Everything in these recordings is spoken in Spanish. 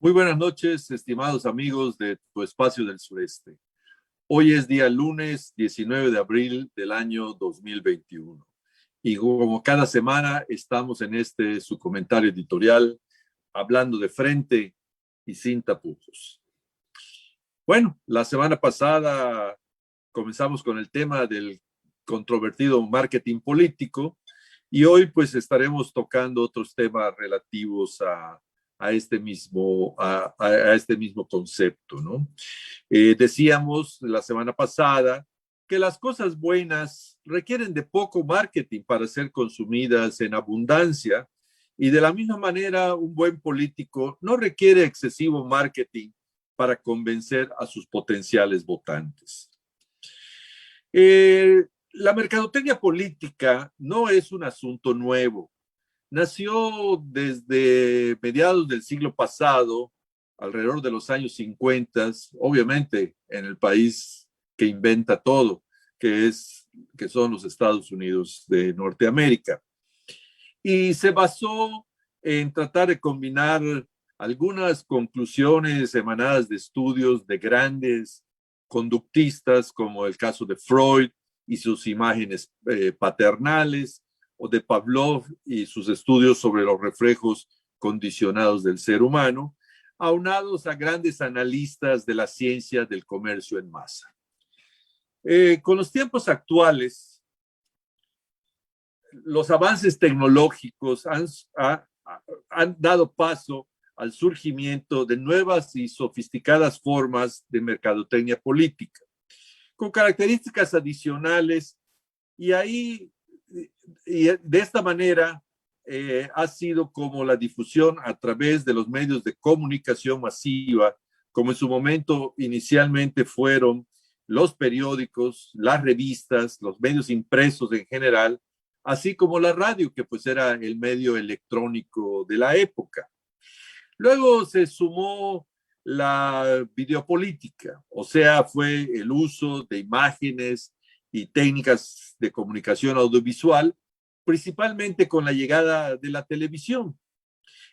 Muy buenas noches, estimados amigos de tu espacio del sureste. Hoy es día lunes 19 de abril del año 2021. Y como cada semana estamos en su comentario editorial hablando de frente y sin tapujos. Bueno, la semana pasada comenzamos con el tema del controvertido marketing político y hoy pues estaremos tocando otros temas relativos a este mismo concepto, ¿no? Decíamos la semana pasada que las cosas buenas requieren de poco marketing para ser consumidas en abundancia y de la misma manera un buen político no requiere excesivo marketing para convencer a sus potenciales votantes. La mercadotecnia política no es un asunto nuevo. Nació desde mediados del siglo pasado, alrededor de los años 50, obviamente en el país que inventa todo, que son los Estados Unidos de Norteamérica. Y se basó en tratar de combinar algunas conclusiones emanadas de estudios de grandes conductistas, como el caso de Freud y sus imágenes paternales, o de Pavlov y sus estudios sobre los reflejos condicionados del ser humano, aunados a grandes analistas de la ciencia del comercio en masa. Con los tiempos actuales, los avances tecnológicos han dado paso al surgimiento de nuevas y sofisticadas formas de mercadotecnia política, con características adicionales, y de esta manera ha sido como la difusión a través de los medios de comunicación masiva, como en su momento inicialmente fueron los periódicos, las revistas, los medios impresos en general, así como la radio, que pues era el medio electrónico de la época. Luego se sumó la videopolítica, o sea, fue el uso de imágenes y técnicas de comunicación audiovisual, principalmente con la llegada de la televisión.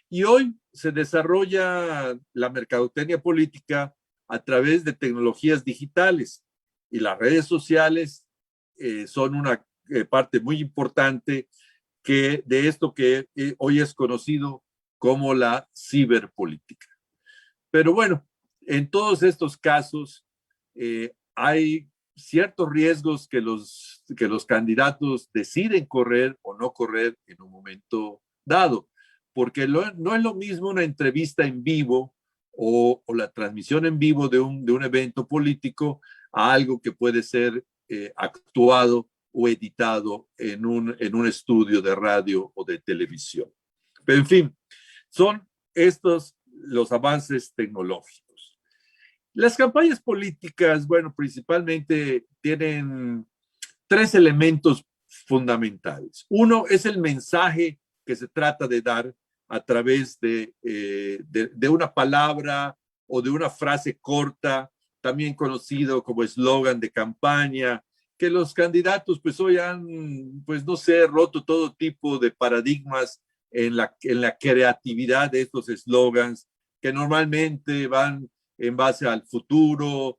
Y hoy se desarrolla la mercadotecnia política a través de tecnologías digitales, y las redes sociales son una parte muy importante de esto que hoy es conocido como la ciberpolítica. Pero bueno, en todos estos casos hay ciertos riesgos que los candidatos deciden correr o no correr en un momento dado, porque no es lo mismo una entrevista en vivo o la transmisión en vivo de un evento político a algo que puede ser actuado o editado en un estudio de radio o de televisión. Pero en fin, son estos los avances tecnológicos. Las campañas políticas, bueno, principalmente tienen tres elementos fundamentales. Uno es el mensaje que se trata de dar a través de una palabra o de una frase corta, también conocido como eslogan de campaña, que los candidatos pues hoy han, pues no sé, roto todo tipo de paradigmas en la creatividad de estos eslogans, que normalmente van en base al futuro,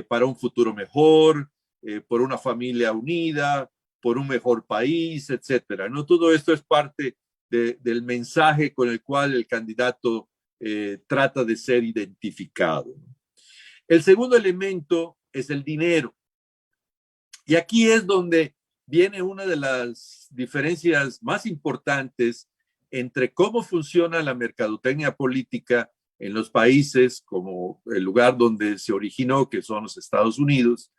para un futuro mejor, por una familia unida, por un mejor país, etcétera, ¿no? Todo esto es parte del mensaje con el cual el candidato trata de ser identificado. El segundo elemento es el dinero. Y aquí es donde viene una de las diferencias más importantes entre cómo funciona la mercadotecnia política en los países como el lugar donde se originó, que son los Estados Unidos,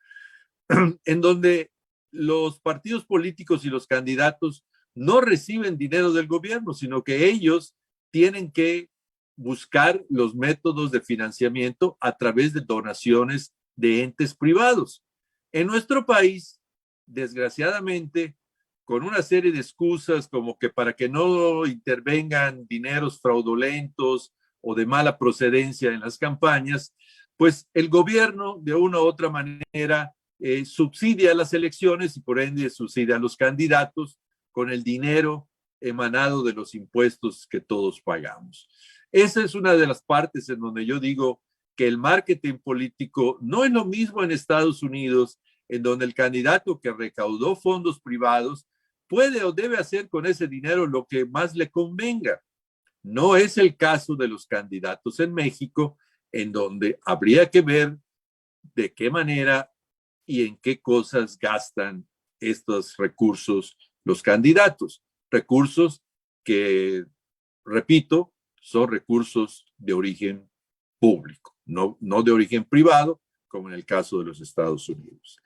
en donde los partidos políticos y los candidatos no reciben dinero del gobierno, sino que ellos tienen que buscar los métodos de financiamiento a través de donaciones de entes privados. En nuestro país, desgraciadamente, con una serie de excusas como que para que no intervengan dineros fraudulentos o de mala procedencia en las campañas, pues el gobierno de una u otra manera subsidia las elecciones y por ende subsidia a los candidatos con el dinero emanado de los impuestos que todos pagamos. Esa es una de las partes en donde yo digo que el marketing político no es lo mismo en Estados Unidos, en donde el candidato que recaudó fondos privados puede o debe hacer con ese dinero lo que más le convenga. No es el caso de los candidatos en México, en donde habría que ver de qué manera y en qué cosas gastan estos recursos los candidatos. Recursos que, repito, son recursos de origen público, no de origen privado, como en el caso de los Estados Unidos.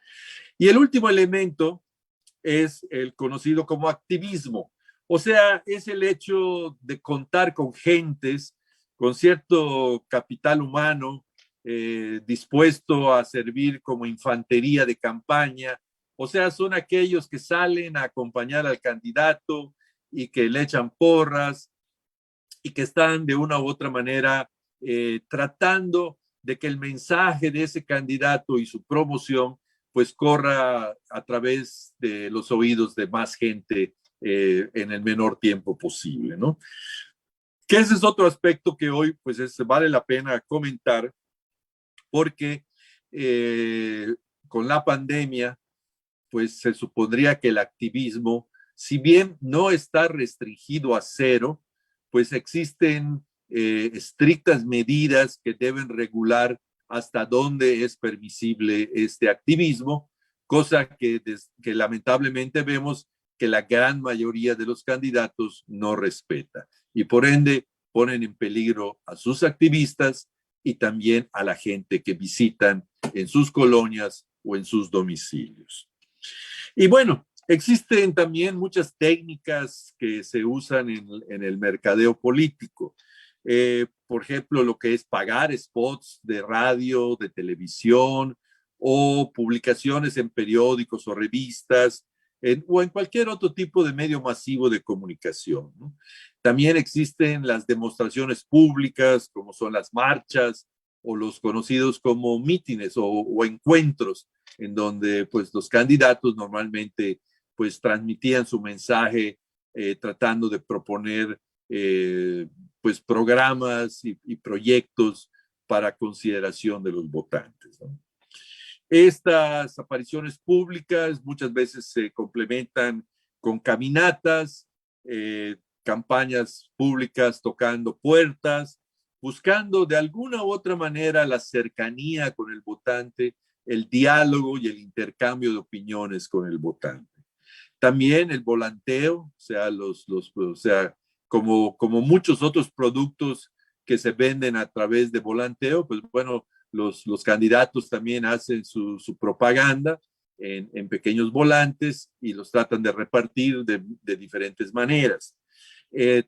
Y el último elemento es el conocido como activismo. O sea, es el hecho de contar con gentes, con cierto capital humano, dispuesto a servir como infantería de campaña. O sea, son aquellos que salen a acompañar al candidato y que le echan porras y que están de una u otra manera tratando de que el mensaje de ese candidato y su promoción pues corra a través de los oídos de más gente en el menor tiempo posible, ¿no? Que ese es otro aspecto que hoy pues vale la pena comentar porque con la pandemia pues se supondría que el activismo, si bien no está restringido a cero, pues existen estrictas medidas que deben regular hasta dónde es permisible este activismo, cosa que lamentablemente vemos que la gran mayoría de los candidatos no respeta y por ende ponen en peligro a sus activistas y también a la gente que visitan en sus colonias o en sus domicilios. Y bueno, existen también muchas técnicas que se usan en el mercadeo político. Por ejemplo, lo que es pagar spots de radio, de televisión o publicaciones en periódicos o revistas o en cualquier otro tipo de medio masivo de comunicación, ¿no? También existen las demostraciones públicas, como son las marchas o los conocidos como mítines o encuentros, en donde pues los candidatos normalmente pues transmitían su mensaje tratando de proponer pues programas y proyectos para consideración de los votantes, ¿no? Estas apariciones públicas muchas veces se complementan con caminatas, campañas públicas tocando puertas, buscando de alguna u otra manera la cercanía con el votante, el diálogo y el intercambio de opiniones con el votante. También el volanteo, o sea, como muchos otros productos que se venden a través de volanteo, pues bueno, los candidatos también hacen su propaganda en pequeños volantes y los tratan de repartir de diferentes maneras.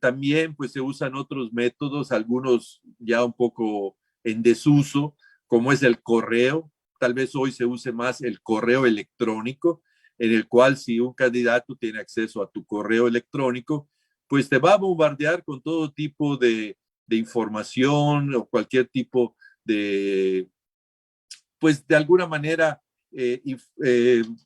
También pues se usan otros métodos, algunos ya un poco en desuso, como es el correo. Tal vez hoy se use más el correo electrónico, en el cual si un candidato tiene acceso a tu correo electrónico, pues te va a bombardear con todo tipo de información o cualquier tipo de, pues de alguna manera,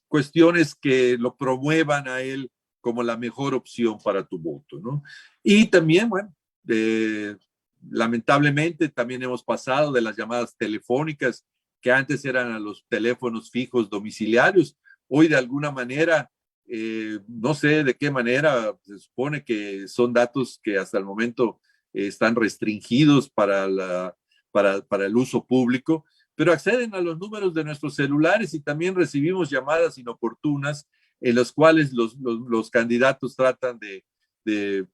cuestiones que lo promuevan a él como la mejor opción para tu voto, ¿no? Y también, bueno, lamentablemente también hemos pasado de las llamadas telefónicas que antes eran a los teléfonos fijos domiciliarios. Hoy de alguna manera, no sé de qué manera, se supone que son datos que hasta el momento están restringidos para el uso público, pero acceden a los números de nuestros celulares y también recibimos llamadas inoportunas en las cuales los candidatos tratan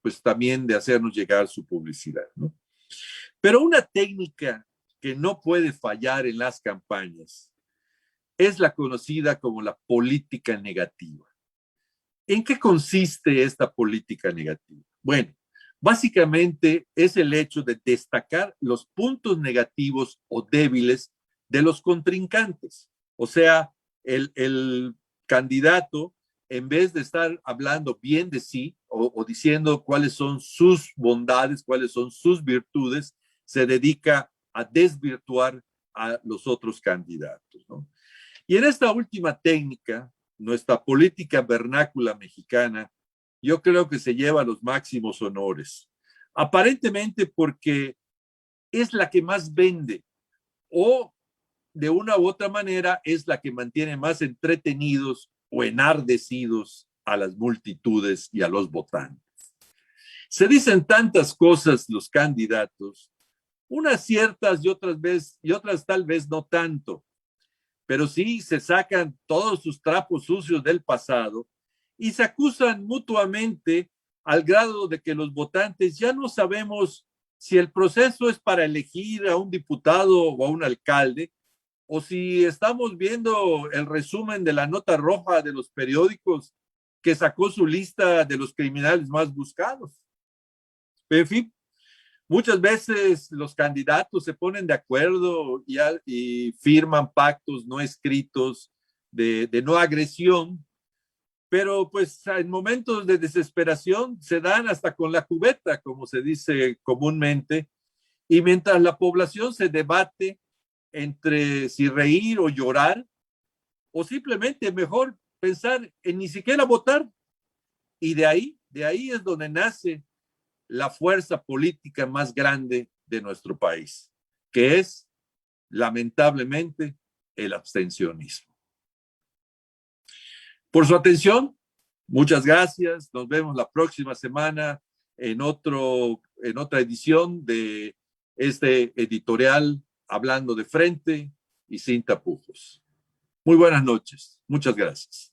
pues también de hacernos llegar su publicidad, ¿no? Pero una técnica que no puede fallar en las campañas es la conocida como la política negativa. ¿En qué consiste esta política negativa? Bueno, básicamente es el hecho de destacar los puntos negativos o débiles de los contrincantes. O sea, el candidato, en vez de estar hablando bien de sí o diciendo cuáles son sus bondades, cuáles son sus virtudes, se dedica a desvirtuar a los otros candidatos, ¿no? Y en esta última técnica, nuestra política vernácula mexicana, yo creo que se lleva los máximos honores. Aparentemente porque es la que más vende o de una u otra manera es la que mantiene más entretenidos o enardecidos a las multitudes y a los votantes. Se dicen tantas cosas los candidatos, unas ciertas y otras tal vez no tanto, pero sí se sacan todos sus trapos sucios del pasado y se acusan mutuamente al grado de que los votantes ya no sabemos si el proceso es para elegir a un diputado o a un alcalde, o si estamos viendo el resumen de la nota roja de los periódicos que sacó su lista de los criminales más buscados. En fin, muchas veces los candidatos se ponen de acuerdo y firman pactos no escritos de no agresión, pero pues en momentos de desesperación se dan hasta con la cubeta, como se dice comúnmente, y mientras la población se debate entre si reír o llorar, o simplemente mejor pensar en ni siquiera votar, y de ahí es donde nace la fuerza política más grande de nuestro país, que es, lamentablemente, el abstencionismo. Por su atención, muchas gracias. Nos vemos la próxima semana en otra edición de este editorial Hablando de Frente y Sin Tapujos. Muy buenas noches. Muchas gracias.